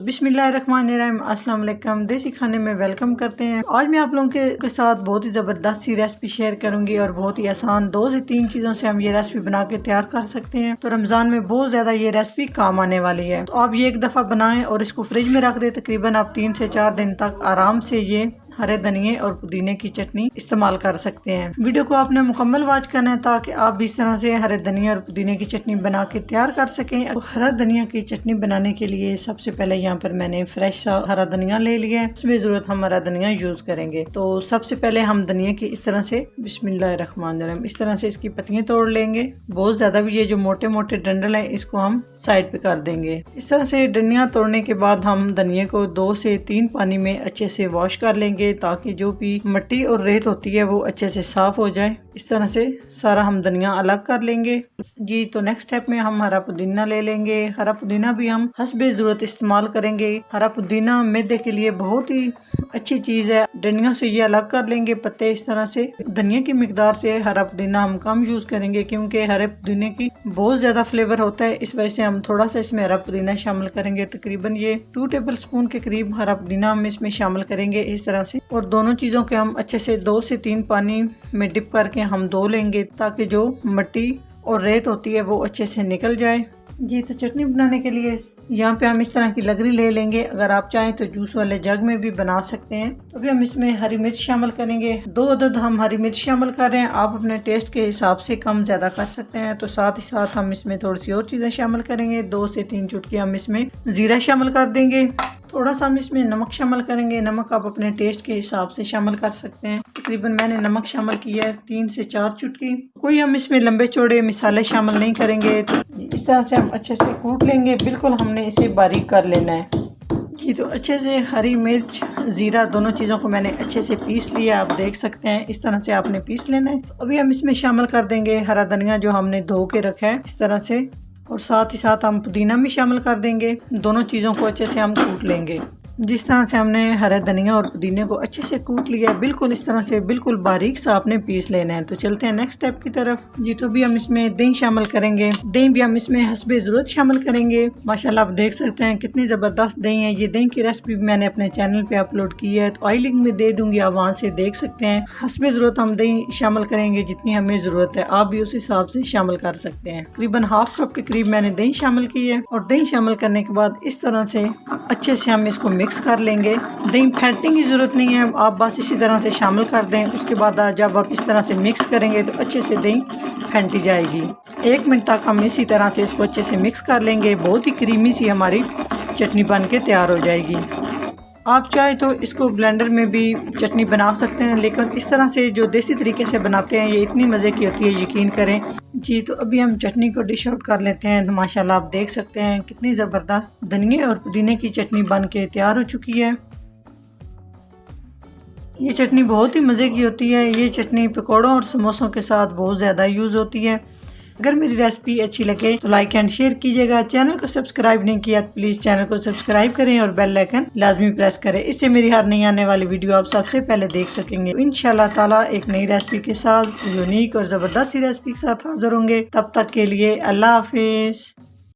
बिस्मिल्लाहिर्रहमानिर्रहीम, अस्सलाम वालेकुम। देसी खाने में वेलकम करते हैं। आज मैं आप लोगों के साथ बहुत ही ज़बरदस्त सी रेसिपी शेयर करूंगी और बहुत ही आसान 2 से 3 चीज़ों से हम ये रेसिपी बना के तैयार कर सकते हैं। तो रमज़ान में बहुत ज़्यादा ये रेसिपी काम आने वाली है। तो आप ये एक दफ़ा बनाएं और इसको फ्रिज में रख दें। तकरीबन आप 3 से 4 दिन तक आराम से ये हरे धनिए और पुदीने की चटनी इस्तेमाल कर सकते हैं। वीडियो को आपने मुकम्मल वॉच करना है ताकि आप भी इस तरह से हरे धनिया और पुदीने की चटनी बना के तैयार कर सकें। तो हरा धनिया की चटनी बनाने के लिए सबसे पहले यहाँ पर मैंने फ्रेश सा हरा धनिया ले लिया है। इसमें जरूरत हम हरा धनिया यूज करेंगे। तो सबसे पहले हम धनिया की इस तरह से बिस्मिल्लाहिर्रहमानिर्रहीम इस तरह से इसकी पत्तियां तोड़ लेंगे। बहुत ज्यादा भी ये जो मोटे मोटे डंडल है इसको हम साइड पे कर देंगे। इस तरह से डंडियां तोड़ने के बाद हम धनिया को 2 से 3 पानी में अच्छे से वॉश कर लेंगे ताकि जो भी मिट्टी और रेत होती है वो अच्छे से साफ हो जाए। इस तरह से सारा हम धनिया अलग कर लेंगे जी। तो नेक्स्ट स्टेप में हम हरा पुदीना ले लेंगे। हरा पुदीना भी हम हस्बे ज़रूरत इस्तेमाल करेंगे। हरा पुदीना मैदे के लिए बहुत ही अच्छी चीज़ है। डंडियों से ये अलग कर लेंगे पत्ते इस तरह से। धनिया की मिकदार से हरा पुदीना हम कम यूज करेंगे क्योंकि हरे पुदीने की बहुत ज्यादा फ्लेवर होता है। इस वजह से हम थोड़ा सा इसमें हरा पुदीना शामिल करेंगे। तकरीबन ये 2 टेबल स्पून के करीब हरा पुदीना हम इसमें शामिल करेंगे इस तरह से। और दोनों चीज़ों के हम अच्छे से 2 से 3 पानी में डिप करके हम धो लेंगे ताकि जो मिट्टी और रेत होती है वो अच्छे से निकल जाए जी। तो चटनी बनाने के लिए यहाँ पे हम इस तरह की लगरी ले लेंगे। अगर आप चाहें तो जूस वाले जग में भी बना सकते हैं। तो अभी हम इसमें हरी मिर्च शामिल करेंगे। 2 अदद हम हरी मिर्च शामिल कर रहे हैं। आप अपने टेस्ट के हिसाब से कम ज्यादा कर सकते हैं। तो साथ ही साथ हम इसमें थोड़ी सी और चीजें शामिल करेंगे। 2 से 3 चुटकी हम इसमें जीरा शामिल कर देंगे। थोड़ा सा हम इसमें नमक शामिल करेंगे। नमक आप अपने टेस्ट के हिसाब से शामिल कर सकते हैं। तकरीबन मैंने नमक शामिल किया है 3 से 4 चुटकी। कोई हम इसमें लंबे चौड़े मिसाले शामिल नहीं करेंगे। इस तरह से हम अच्छे से कूट लेंगे। बिल्कुल हमने इसे बारीक कर लेना है जी। तो अच्छे से हरी मिर्च जीरा दोनों चीज़ों को मैंने अच्छे से पीस लिया। आप देख सकते हैं इस तरह से आपने पीस लेना है। अभी हम इसमें शामिल कर देंगे हरा धनिया जो हमने धो के रखा है इस तरह से। और साथ ही साथ हम पुदीना भी शामिल कर देंगे। दोनों चीज़ों को अच्छे से हम कूट लेंगे। जिस तरह से हमने हरे धनिया और पुदीने को अच्छे से कूट लिया बिल्कुल इस तरह से बिल्कुल बारीक सा आपने पीस लेना है। तो चलते हैं नेक्स्ट स्टेप की तरफ जी। तो भी हम इसमें दही शामिल करेंगे। दही भी हम इसमें हस्बे ज़रूरत शामिल करेंगे। माशाल्लाह आप देख सकते हैं कितनी ज़बरदस्त दही है। ये दही की रेसिपी मैंने अपने चैनल पे अपलोड की है तो आई लिंक में दे दूंगी, आप वहाँ से देख सकते हैं। हस्बे ज़रूरत हम दही शामिल करेंगे जितनी हमें ज़रूरत है। आप भी उस हिसाब से शामिल कर सकते हैं। तकरीबन ½ कप के करीब मैंने दही शामिल की है। और दही शामिल करने के बाद इस तरह से अच्छे से हम इसको मिक्स कर लेंगे। दही फेंटने की जरूरत नहीं है, आप बस इसी तरह से शामिल कर दें। उसके बाद जब आप इस तरह से मिक्स करेंगे तो अच्छे से दही फेंटी जाएगी। 1 मिनट तक हम इसी तरह से इसको अच्छे से मिक्स कर लेंगे। बहुत ही क्रीमी सी हमारी चटनी बन के तैयार हो जाएगी। आप चाहे तो इसको ब्लेंडर में भी चटनी बना सकते हैं, लेकिन इस तरह से जो देसी तरीके से बनाते हैं ये इतनी मज़े की होती है, यकीन करें जी। तो अभी हम चटनी को डिश आउट कर लेते हैं। तो माशाल्लाह आप देख सकते हैं कितनी ज़बरदस्त धनिए और पुदीने की चटनी बन के तैयार हो चुकी है। ये चटनी बहुत ही मज़े की होती है। ये चटनी पकौड़ों और समोसों के साथ बहुत ज़्यादा यूज़ होती है। अगर मेरी रेसिपी अच्छी लगे तो लाइक एंड शेयर कीजिएगा। चैनल को सब्सक्राइब नहीं किया तो प्लीज़ चैनल को सब्सक्राइब करें और बेल आइकन लाजमी प्रेस करें। इससे मेरी हर नई आने वाली वीडियो आप सबसे पहले देख सकेंगे। इंशाल्लाह ताला एक नई रेसिपी के साथ, यूनिक और ज़बरदस्त रेसिपी के साथ हाजिर होंगे। तब तक के लिए अल्लाह हाफिज़।